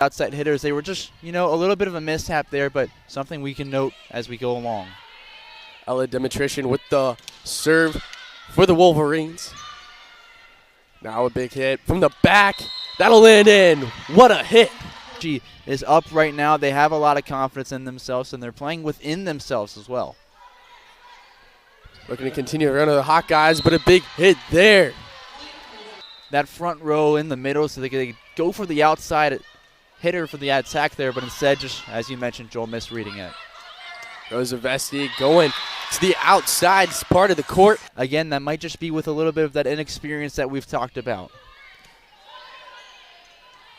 Outside hitters, they were just, a little bit of a mishap there, but something we can note as we go along. Ella Demetrician with the serve for the Wolverines. Now a big hit from the back. That'll land in. What a hit. She is up right now. They have a lot of confidence in themselves, and they're playing within themselves as well. Looking to continue to run of the Hawkeyes, but a big hit there. That front row in the middle, so they can go for the outside hitter for the attack there, but instead just, as you mentioned, Joel, misreading it. Rosa Vesti going to the outside part of the court. Again, that might just be with a little bit of that inexperience that we've talked about.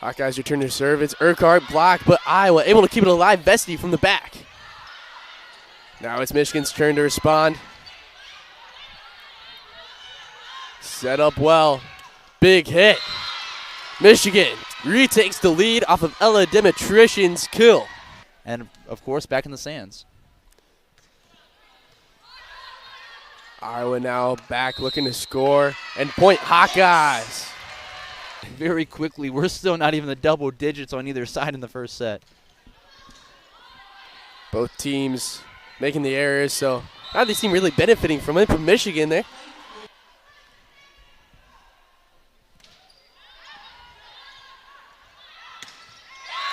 Hawkeyes return to serve. It's Urquhart blocked, but Iowa able to keep it alive. Vesti from the back. Now it's Michigan's turn to respond. Set up well. Big hit. Michigan retakes the lead off of Ella Demetrician's kill. And, of course, back in the stands. Iowa now back looking to score and point Hawkeyes. Very quickly, we're still not even the double digits on either side in the first set. Both teams making the errors, so now they seem really benefiting from it from Michigan there.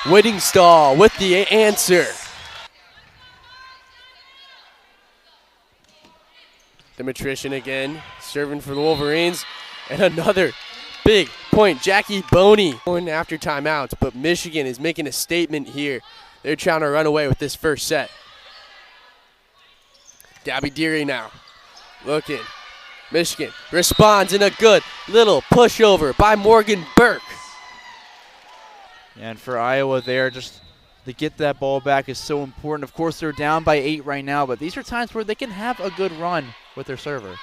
Whittingstall with the answer. Demetrician again, serving for the Wolverines. And another big point. Jackie Boney going after timeouts, but Michigan is making a statement here. They're trying to run away with this first set. Gabby Deary now looking. Michigan responds in a good little pushover by Morgan Burke. And for Iowa there, just to get that ball back is so important. Of course, they're down by 8 right now, but these are times where they can have a good run with their server.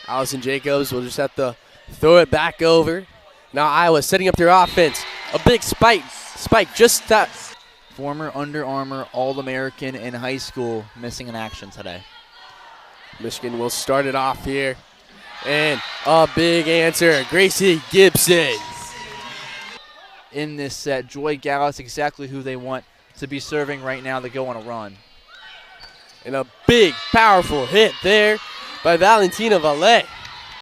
Allison Jacobs will just have to throw it back over. Now Iowa setting up their offense. A big spike just that. Former Under Armour All-American in high school missing in action today. Michigan will start it off here. And a big answer, Gracie Gibson. In this set, Joy Gallus exactly who they want to be serving right now to go on a run. And a big, powerful hit there by Valentina Valle.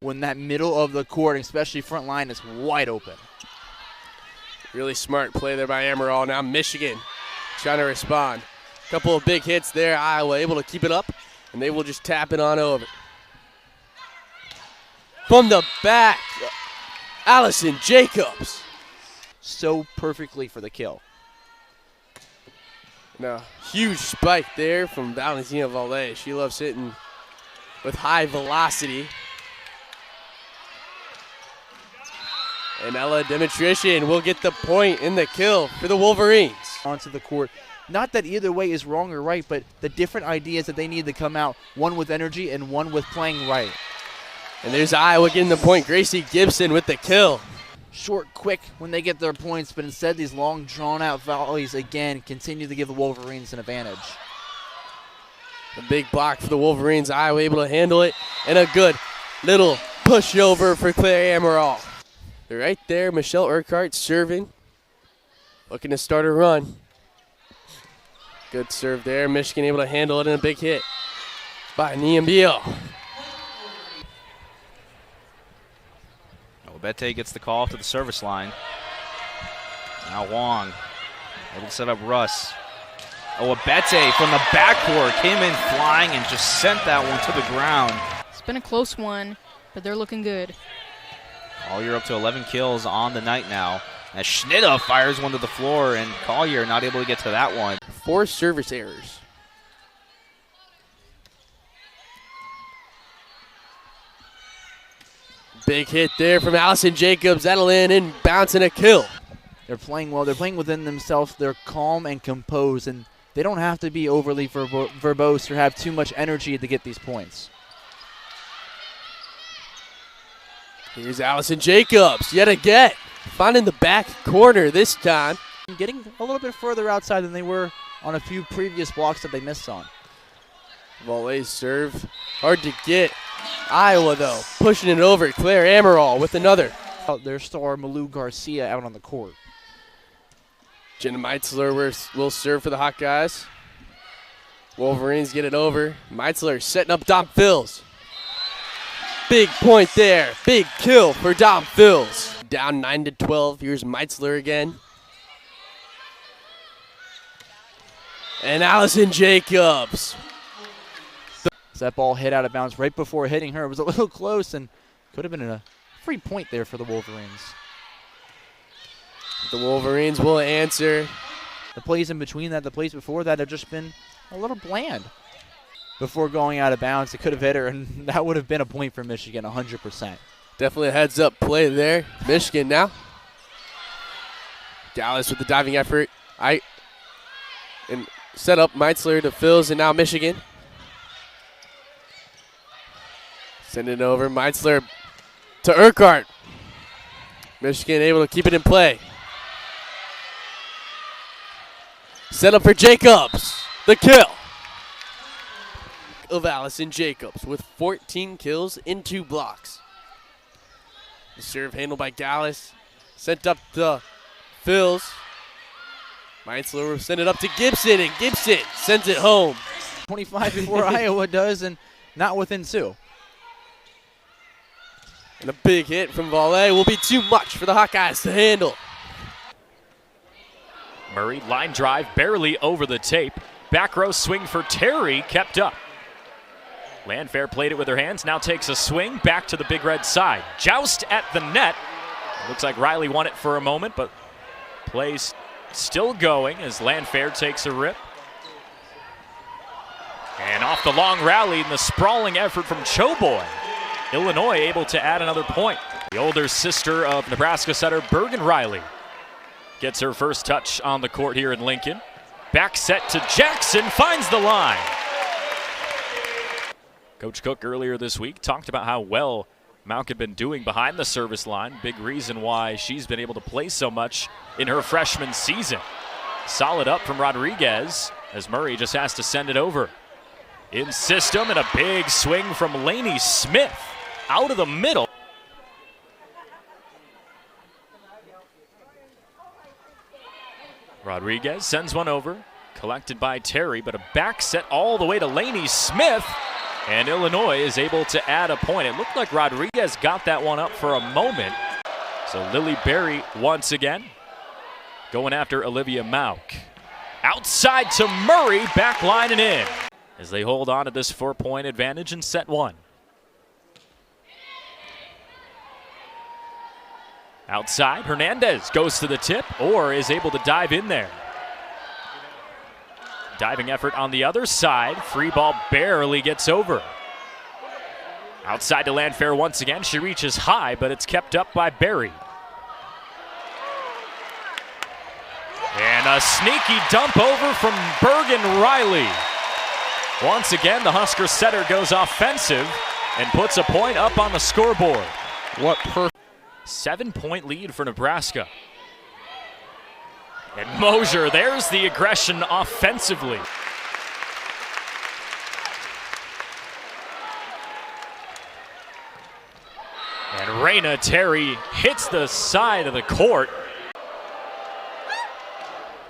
When that middle of the court, especially front line, is wide open. Really smart play there by Amaral. Now Michigan trying to respond. A couple of big hits there. Iowa able to keep it up, and they will just tap it on over. From the back, Allison Jacobs. So perfectly for the kill. Now, huge spike there from Valentina Valle. She loves hitting with high velocity. And Ella Demetrician will get the point in the kill for the Wolverines. Onto the court. Not that either way is wrong or right, but the different ideas that they need to come out, one with energy and one with playing right. And there's Iowa getting the point. Gracie Gibson with the kill. Short, quick when they get their points, but instead these long, drawn-out volleys again continue to give the Wolverines an advantage. A big block for the Wolverines. Iowa able to handle it, and a good little pushover for Claire Amaral. Right there, Michelle Urquhart serving, looking to start a run. Good serve there. Michigan able to handle it, and a big hit by Niambio. Bete gets the call to the service line. Now Wong able to set up Russ. Abete from the backcourt came in flying and just sent that one to the ground. It's been a close one, but they're looking good. Collier up to 11 kills on the night now. As Schnitta fires one to the floor, and Collier not able to get to that one. 4 service errors. Big hit there from Allison Jacobs. That'll in and bounce and a kill. They're playing well. They're playing within themselves. They're calm and composed, and they don't have to be overly verbose or have too much energy to get these points. Here's Allison Jacobs yet again, finding the back corner this time. Getting a little bit further outside than they were on a few previous blocks that they missed on. Volleys serve, hard to get. Iowa, though, pushing it over. Claire Amaral with another. Their star, Malou Garcia, out on the court. Jenna Meitzler will serve for the Hawkeyes. Wolverines get it over. Meitzler setting up Dom Phils. Big point there. Big kill for Dom Phils. Down 9-12. Here's Meitzler again. And Allison Jacobs. So that ball hit out of bounds right before hitting her. It was a little close and could have been a free point there for the Wolverines. The Wolverines will answer. The plays in between that, the plays before that have just been a little bland. Before going out of bounds, it could have hit her, and that would have been a point for Michigan, 100%. Definitely a heads-up play there. Michigan now. Dallas with the diving effort. And set up Meitzler to Phils, and now Michigan. Send it over. Meitzler to Urquhart. Michigan able to keep it in play. Set up for Jacobs. The kill of Allison Jacobs with 14 kills in 2 blocks. The serve handled by Dallas. Sent up to Phils. Meitzler will send it up to Gibson, and Gibson sends it home. 25 before Iowa does, and not within 2. And a big hit from Volley will be too much for the Hawkeyes to handle. Murray, line drive, barely over the tape. Back row swing for Terry, kept up. Landfair played it with her hands, now takes a swing back to the Big Red side. Joust at the net. Looks like Riley won it for a moment, but plays still going as Landfair takes a rip. And off the long rally and the sprawling effort from Choboy. Illinois able to add another point. The older sister of Nebraska setter Bergen Riley gets her first touch on the court here in Lincoln. Back set to Jackson, finds the line. Coach Cook earlier this week talked about how well Mauk had been doing behind the service line. Big reason why she's been able to play so much in her freshman season. Solid up from Rodriguez as Murray just has to send it over. In system and a big swing from Laney Smith out of the middle. Rodriguez sends one over, collected by Terry, but a back set all the way to Laney Smith, and Illinois is able to add a point. It looked like Rodriguez got that one up for a moment. So Lily Berry once again going after Olivia Mauk. Outside to Murray, back line and in, as they hold on to this 4-point advantage in set 1. Outside, Hernandez goes to the tip or is able to dive in there. Diving effort on the other side. Free ball barely gets over. Outside to Landfair once again. She reaches high, but it's kept up by Berry. And a sneaky dump over from Bergen Riley. Once again, the Husker setter goes offensive and puts a point up on the scoreboard. What perfect. 7-point lead for Nebraska. And Mosier, there's the aggression offensively. And Raina Terry hits the side of the court.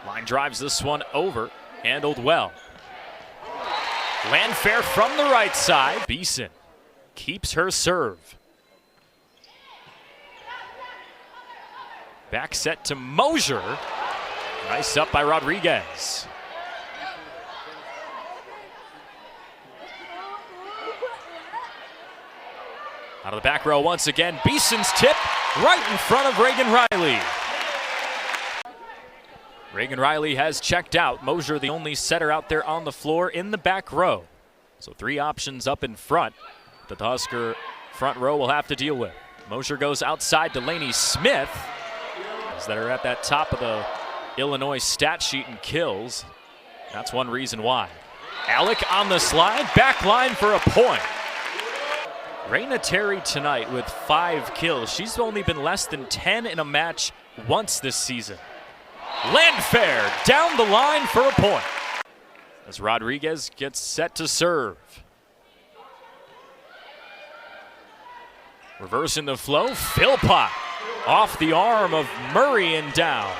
Line drives this one over, handled well. Landfair from the right side. Beeson keeps her serve. Back set to Mosier. Nice up by Rodriguez. Out of the back row once again. Beeson's tip right in front of Reagan Riley. Reagan Riley has checked out. Mosier the only setter out there on the floor in the back row. So 3 options up in front that the Husker front row will have to deal with. Mosier goes outside to Laney Smith, that are at that top of the Illinois stat sheet in kills. That's one reason why. Alec on the slide, back line for a point. Raina Terry tonight with 5 kills. She's only been less than 10 in a match once this season. Landfair down the line for a point as Rodriguez gets set to serve. Reversing the flow, Philpott off the arm of Murray and down.